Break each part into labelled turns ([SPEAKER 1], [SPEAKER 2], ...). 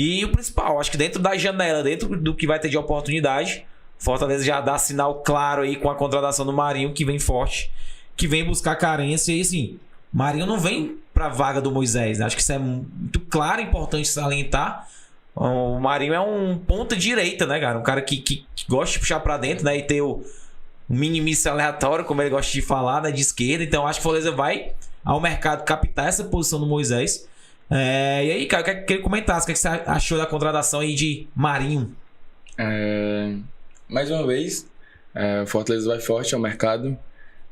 [SPEAKER 1] E o principal, acho que dentro da janela, dentro do que vai ter de oportunidade, Fortaleza já dá sinal claro aí com a contratação do Marinho, que vem forte, que vem buscar carência. E assim, Marinho não vem pra vaga do Moisés, né? Acho que isso é muito claro e importante salientar. O Marinho é um ponta direita, né, cara? Um cara que gosta de puxar pra dentro, né? E ter o minimício aleatório, como ele gosta de falar, né? De esquerda. Então acho que o Fortaleza vai ao mercado captar essa posição do Moisés. E aí, cara, eu queria comentar o que você achou da contratação aí de Marinho.
[SPEAKER 2] Mais uma vez, o Fortaleza vai forte ao mercado,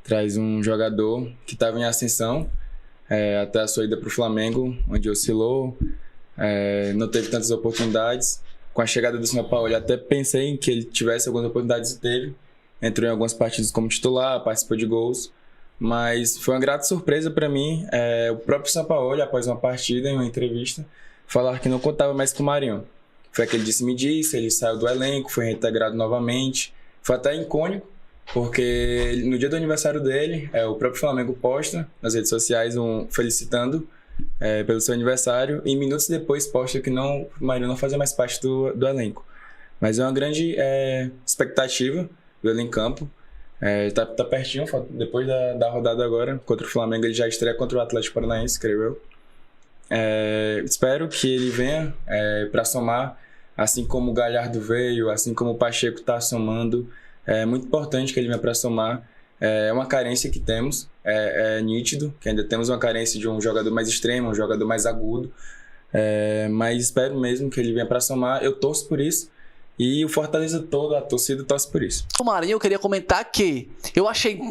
[SPEAKER 2] traz um jogador que estava em ascensão até a sua ida para o Flamengo, onde oscilou, não teve tantas oportunidades. Com a chegada do Sampaoli, até pensei em que ele tivesse algumas oportunidades e teve. Entrou em algumas partidas como titular, participou de gols. Mas foi uma grata surpresa para mim o próprio Sampaoli, após uma partida, em uma entrevista, falar que não contava mais com o Marinho. Foi o que ele me disse, ele saiu do elenco, foi reintegrado novamente. Foi até icônico, porque no dia do aniversário dele, o próprio Flamengo posta nas redes sociais felicitando pelo seu aniversário, e minutos depois posta que o Marinho não fazia mais parte do elenco. Mas é uma grande expectativa dele em campo. Tá pertinho, depois da rodada agora contra o Flamengo, ele já estreia contra o Atlético Paranaense, creio eu. Espero que ele venha para somar, assim como o Galhardo veio, assim como o Pacheco está somando. É muito importante que ele venha para somar. É uma carência que temos, é nítido que ainda temos uma carência de um jogador mais extremo, um jogador mais agudo, mas espero mesmo que ele venha para somar. Eu torço por isso. E o Fortaleza todo, a torcida torce por isso.
[SPEAKER 3] O Marinho, eu queria comentar que eu achei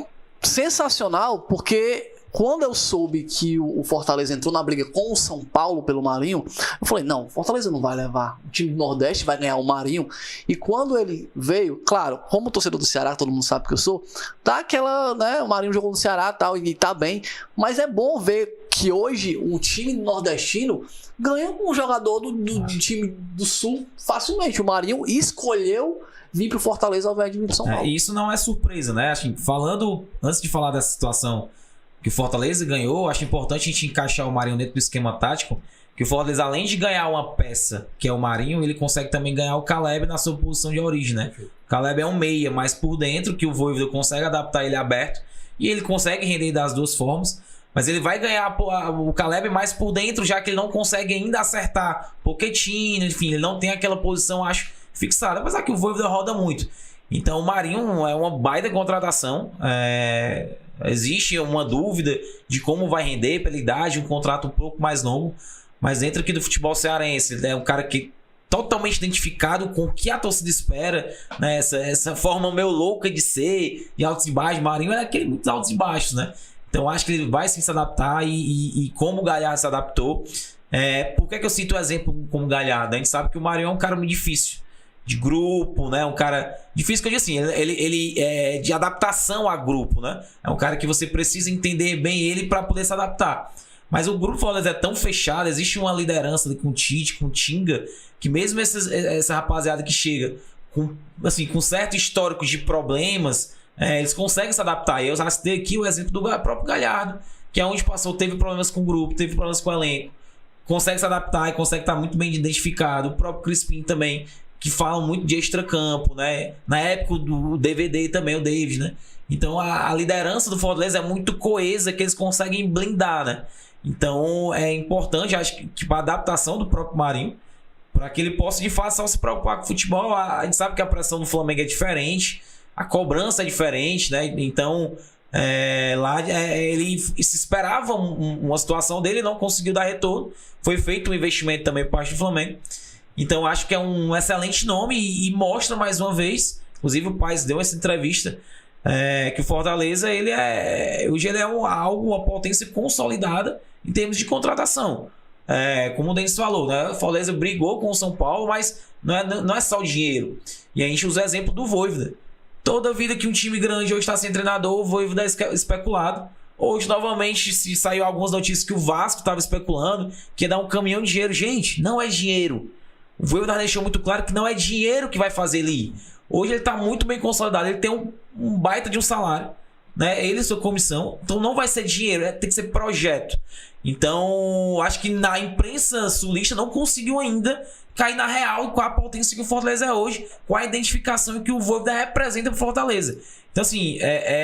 [SPEAKER 3] sensacional, porque quando eu soube que o Fortaleza entrou na briga com o São Paulo pelo Marinho, eu falei, não, o Fortaleza não vai levar. O time do Nordeste vai ganhar o Marinho. E quando ele veio, claro, como torcedor do Ceará, todo mundo sabe que eu sou, tá aquela, né, o Marinho jogou no Ceará e tá bem, mas é bom ver que hoje um time nordestino ganha com um jogador do time do Sul facilmente. O Marinho escolheu vir pro Fortaleza ao invés de vir pro São Paulo.
[SPEAKER 1] Isso não é surpresa, né? Assim, antes de falar dessa situação que o Fortaleza ganhou, acho importante a gente encaixar o Marinho dentro do esquema tático, que o Fortaleza, além de ganhar uma peça, que é o Marinho, ele consegue também ganhar o Caleb na sua posição de origem, né? O Caleb é um meia, mas por dentro, que o Vojvoda consegue adaptar ele aberto, e ele consegue render das duas formas. Mas ele vai ganhar o Caleb mais por dentro, já que ele não consegue ainda acertar Pochettino, enfim, ele não tem aquela posição, acho, fixada. Apesar que o Vojvoda roda muito. Então o Marinho é uma baita contratação. Existe uma dúvida de como vai render pela idade, um contrato um pouco mais longo. Mas dentro aqui do futebol cearense, ele é um cara que totalmente identificado com o que a torcida espera, né? Essa forma meio louca de ser, de altos e baixos. Marinho é aquele muito altos e baixos, né? Então acho que ele vai sim se adaptar e como o Galhardo se adaptou. Por que eu cito o exemplo como o Galhardo? A gente sabe que o Marinho é um cara muito difícil de grupo, né? Um cara difícil, que eu digo assim, ele é de adaptação a grupo, né? É um cara que você precisa entender bem ele para poder se adaptar. Mas o grupo Fortaleza é tão fechado, existe uma liderança ali com o Tite, com o Tinga, que mesmo essa rapaziada que chega com certo histórico de problemas, eles conseguem se adaptar. E eu já citei aqui o exemplo do próprio Galhardo, que é onde passou, teve problemas com o grupo, teve problemas com o elenco, consegue se adaptar e consegue estar muito bem identificado. O próprio Crispim também, que fala muito de extracampo, né? Na época do DVD também, o David, né? Então a liderança do Fortaleza é muito coesa, que eles conseguem blindar, né? Então é importante, acho que para a adaptação do próprio Marinho, para que ele possa de fato só se preocupar com o futebol. A gente sabe que a pressão do Flamengo é diferente, a cobrança é diferente, né? Então lá ele se esperava uma situação dele, não conseguiu dar retorno. Foi feito um investimento também por parte do Flamengo. Então acho que é um excelente nome e mostra mais uma vez, inclusive o Paes deu essa entrevista, que o Fortaleza hoje ele é uma potência consolidada em termos de contratação. Como o Denis falou, né? O Fortaleza brigou com o São Paulo, mas não é só o dinheiro. E a gente usa o exemplo do Vojvoda. Toda vida que um time grande hoje está sem treinador, o Vojvoda é especulado. Hoje, novamente, se saiu algumas notícias que o Vasco estava especulando, que ia dar um caminhão de dinheiro. Gente, não é dinheiro. O Vojvoda deixou muito claro que não é dinheiro que vai fazer ele ir. Hoje ele está muito bem consolidado, ele tem um baita de um salário, né? Ele e sua comissão, então não vai ser dinheiro, tem que ser projeto. Então acho que na imprensa sulista não conseguiu ainda cair na real com a potência que o Fortaleza é hoje, com a identificação que o Voivoda representa pro Fortaleza. Então, assim,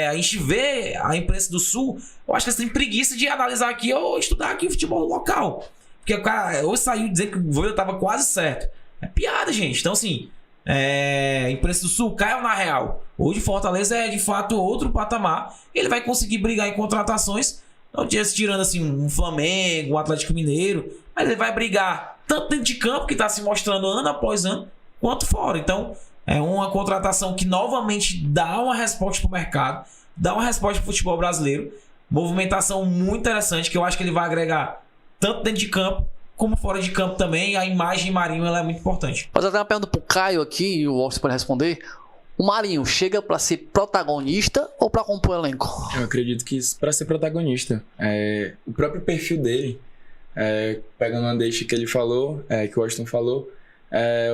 [SPEAKER 1] a gente vê a imprensa do Sul, eu acho que eles têm preguiça de analisar aqui ou estudar aqui o futebol local. Porque o cara hoje saiu dizendo que o Voivoda tava quase certo. É piada, gente. Então, assim, a imprensa do Sul caiu na real. Hoje o Fortaleza é, de fato, outro patamar. Ele vai conseguir brigar em contratações, não tirando, assim, um Flamengo, um Atlético Mineiro, mas ele vai brigar tanto dentro de campo, que está se mostrando ano após ano, quanto fora. Então, é uma contratação que novamente dá uma resposta para o mercado, dá uma resposta para o futebol brasileiro. Movimentação muito interessante, que eu acho que ele vai agregar tanto dentro de campo, como fora de campo também. A imagem de Marinho ela é muito importante.
[SPEAKER 3] Mas até uma pergunta pro Caio aqui, e o Austin pode responder. O Marinho chega para ser protagonista ou para compor o elenco?
[SPEAKER 2] Eu acredito que para ser protagonista. O próprio perfil dele, pegando uma deixa que ele falou, que o Austin falou,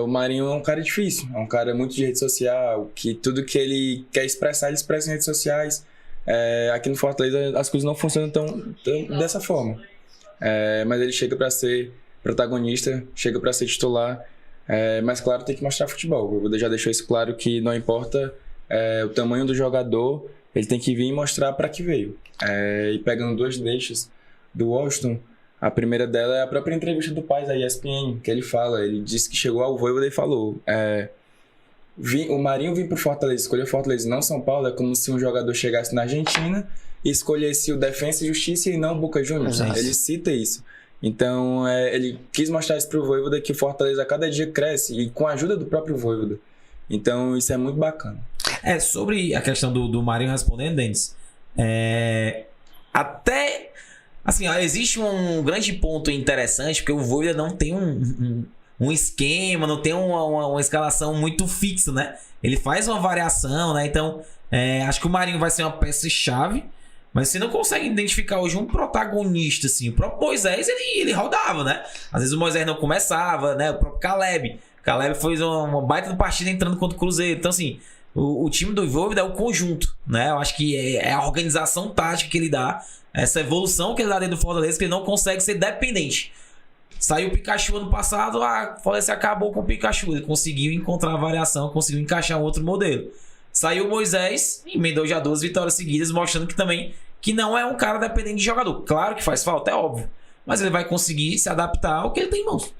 [SPEAKER 2] o Marinho é um cara difícil, é um cara muito de rede social, que tudo que ele quer expressar, ele expressa em redes sociais. Aqui no Fortaleza as coisas não funcionam dessa forma. Mas ele chega para ser protagonista, chega para ser titular, mas claro, tem que mostrar futebol. O Voivoda já deixou isso claro, que não importa o tamanho do jogador, ele tem que vir e mostrar para que veio. E pegando duas deixas do Washington, a primeira dela é a própria entrevista do pai da ESPN, que ele disse que chegou ao Voivoda e falou: o Marinho vir pro Fortaleza, escolher o Fortaleza e não São Paulo, é como se um jogador chegasse na Argentina e escolhesse o Defensa e Justiça e não o Boca Juniors. Ele cita isso. Então, ele quis mostrar isso pro Voivoda, que o Fortaleza a cada dia cresce, e com a ajuda do próprio Voivoda. Então, isso é muito bacana.
[SPEAKER 1] Sobre a questão do Marinho respondendo, Denis, até, assim, existe um grande ponto interessante, porque o Voivoda não tem um esquema, não tem uma escalação muito fixa, né? Ele faz uma variação, né? Então, acho que o Marinho vai ser uma peça-chave, mas você não consegue identificar hoje um protagonista, assim. O próprio Moisés, ele rodava, né? Às vezes o Moisés não começava, né? O próprio Caleb fez uma baita partida entrando contra o Cruzeiro. Então, assim, o time do Voivoda é o conjunto, né? Eu acho que é a organização tática que ele dá, essa evolução que ele dá dentro do Fortaleza, que ele não consegue ser dependente. Saiu o Pikachu ano passado, a Fortaleza acabou com o Pikachu. Ele conseguiu encontrar a variação, conseguiu encaixar um outro modelo. Saiu o Moisés, emendou já 2 vitórias seguidas, mostrando que não é um cara dependente de jogador. Claro que faz falta, é óbvio. Mas ele vai conseguir se adaptar ao que ele tem em mãos.